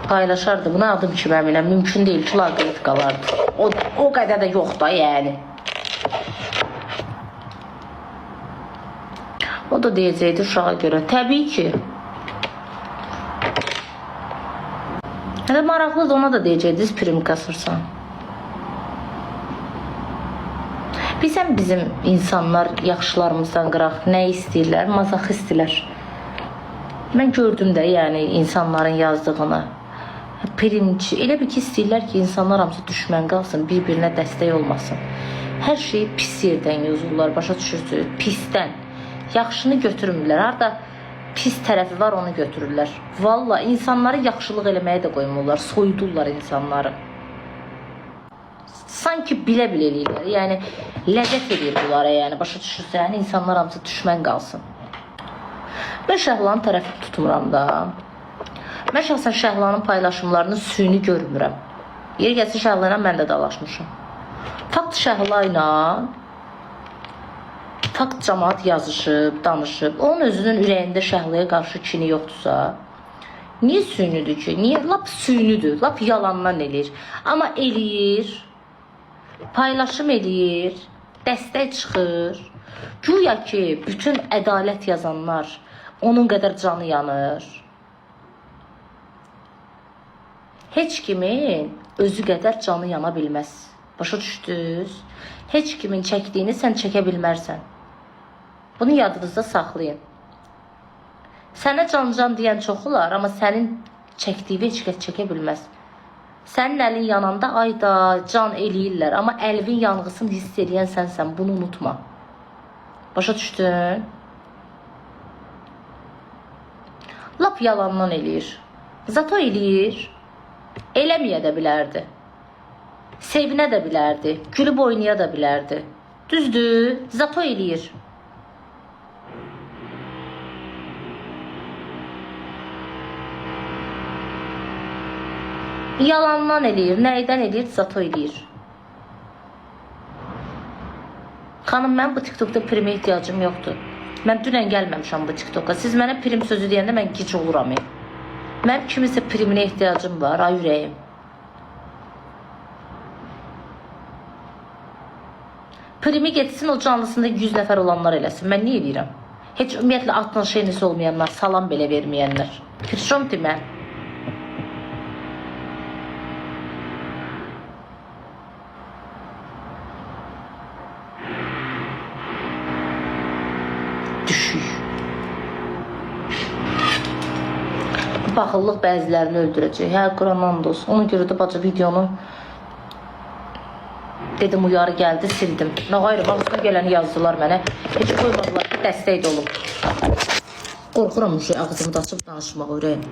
paylaşardı. Buna adım kimi əminəm. Mümkün deyil ki, laqeyd qalardı. O qədər də yox da, yəni. O da deyəcəkdi uşağa görə. Təbii ki. Hələ maraqlıdır, ona da deyəcəkdi, prim kasırsan. Bilsən bizim insanlar yaxşılarımızdan qıraq nə istəyirlər? Mazaxistdirlər. Mən gördüm də, yəni insanların yazdığını. Primçi, elə bir ki istəyirlər ki, insanlar hamısı düşmən qalsın, bir-birinə dəstək olmasın. Hər şeyi pis yerdən yazırlar, başa düşürsünüz, pisdən. Yaxşını götürmürlər, harada pis tərəfi var onu götürürlər. Valla insanları yaxşılıq eləməyə də qoymurlar, soyudurlar insanları. Sanki bilə-bilə eləyirlər, yəni ləzzət edir bunlara, yəni başa düşürsə, yəni insanlar hamısı düşmən qalsın. Mən Şəhlanın tərəfi tutmuram da. Mən şəxsən Şəhlanın paylaşımlarını süni görmürəm. Yeri gəlsin Şəhla ilə mən də dalaşmışam. Fakt Şəhla ilə fakt cəmaat yazışıb, danışıb. Onun özünün ürəyində Şəhlaya qarşı kini yoxdursa, niyə süynüdür ki? Niyə? Lap süynüdür, lap yalandan eləyir. Amma eləyir, paylaşım eləyir, dəstək çıxır. Güya ki, bütün ədalət yazanlar onun qədər canı yanır. Heç kimin özü qədər canı yana bilməz. Başa düşdünüz? Heç kimin çəkdiyini sən çəkə bilmərsən. Bunu yadınızda saxlayın. Sənə can-can deyən çox olar, amma sənin çəkdiyi heç kəs çəkə bilməz. Sənin əlin yananda ayda can eləyirlər, amma əlvin yanğısını hiss edən sənsən, bunu unutma. Başa düşdün? Lap yalandan eləyir. Zato eləyir. Eləməyə də bilərdi. Sevinə də bilərdi. Gülüb oynaya da bilərdi. Düzdür? Zato eləyir. Yalandan eləyir. Nəydən eləyir? Zato eləyir. Xanım, mən bu TikTokda primə ehtiyacım yoxdur. Mən dünən gəlməmişəm bu TikToka. Siz mənə prim sözü deyəndə mən gic oluram. Mənim kimisə priminə ehtiyacım var, ay ürəyim. Primi getsin, o canlısında 100 nəfər olanlar eləsin. Mən niyə eləyirəm? Heç ümumiyyətlə atlın şeynisi olmayanlar, salam belə verməyənlər. Pirşom demə. Düşük. Baxıllıq bəzilərini öldürəcək. Hə, Quramandos. Ona görə də bacı videonu dedim, uyarı gəldi, sildim. Nə qayırım, ağzına gələni yazdılar mənə. Heç qoymadılar ki, dəstək də olub. Qorxuram şey, ağzımı da açıb danışmaq, ürəyim.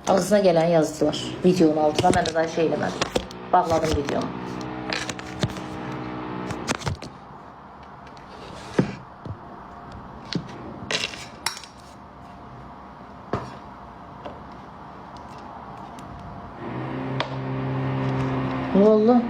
Ağzına gələni yazdılar videonun altına. Mən də daha şey eləmədim. Bağladım videonu. Vallahi.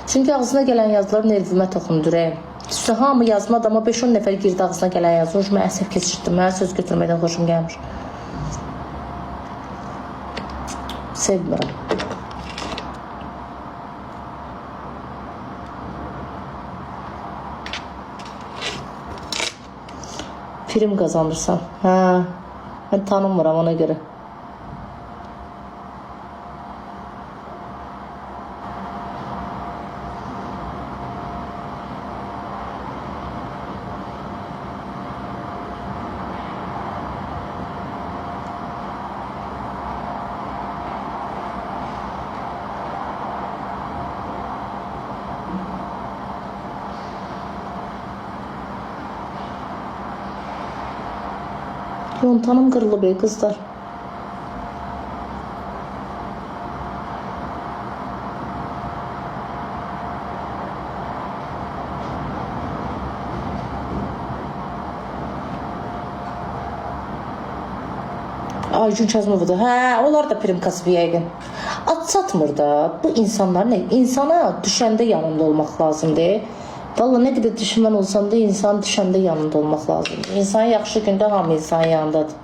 Çünki ağzına gələn yazılar nervimə toxundur. Hamı yazmadı, amma 5-10 nəfər girdi ağzına gələn yazı. Mən əsəb keçirdim. Mənə söz götürməkdən xoşum gəlmir. Sevmirəm. Prim qazanırsan. Hə, mən tanımıram ona görə. Yontanım qırılıb ey qızlar. Aygun Kəzmovu da. Hə, onlar da primkası bir yəqin. Ad çatmır da. Bu insanlar nə? İnsana düşəndə yanında olmaq lazımdır. Vallahi nə qədər düşmən olsam da insan düşəndə yanında olmaq lazımdır. İnsan yaxşı gündə hamı insanın yanındadır.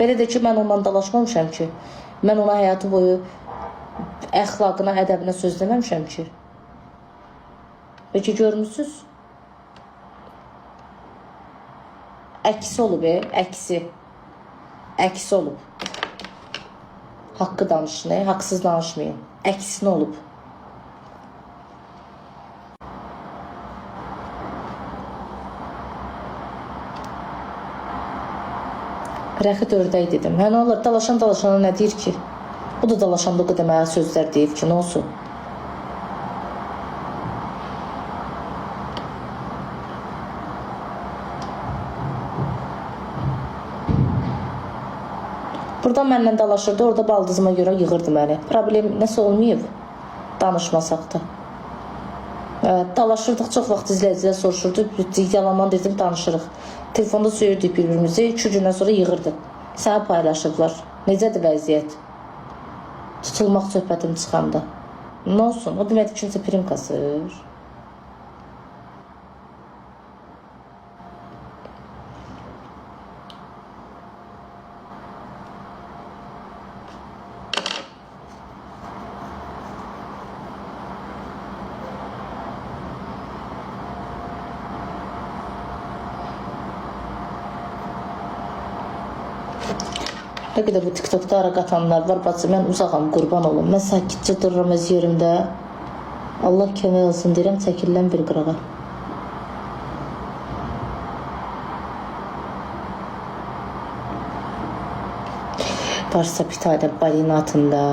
Belə də ki, mən onunla dalaşmamışam ki. Mən ona həyatı boyu əxlaqına, ədəbinə söz deməmişəm ki. Peki görmüsünüz? Əksi olub, əksi. Əksi olub. Haqqı danışın, haqsız danışmayın. Əksinə olub. Rəxit ördək dedim. Hə, nə olur? Dalaşana nə deyir ki? O da dalaşanda o qədər mənə sözlər deyib ki, nə olsun? Burada məndən dalaşırdı, orada baldızıma görə yığırdı məni. Problem nəsə olmayıb, danışmasaq da. Dalaşırdıq, çox vaxt izləyicilər soruşurdu, yalandan dedim, danışırıq. Telefonda söyürdük bir-birimizi, 2 gündən sonra yığırdı. Səni paylaşırdılar. Necədir vəziyyət? Tutulmaq söhbətim çıxanda. Nə olsun? O demək kimsə prim kasır. Nə qədər bu TikTokda ara qatanlar var, bacı, mən uzağam, qurban olum. Mən sakitcə dururam öz yerimdə. Allah kömək olsun deyirəm, çəkilən bir qırağa. Varsa bir tane balina atında.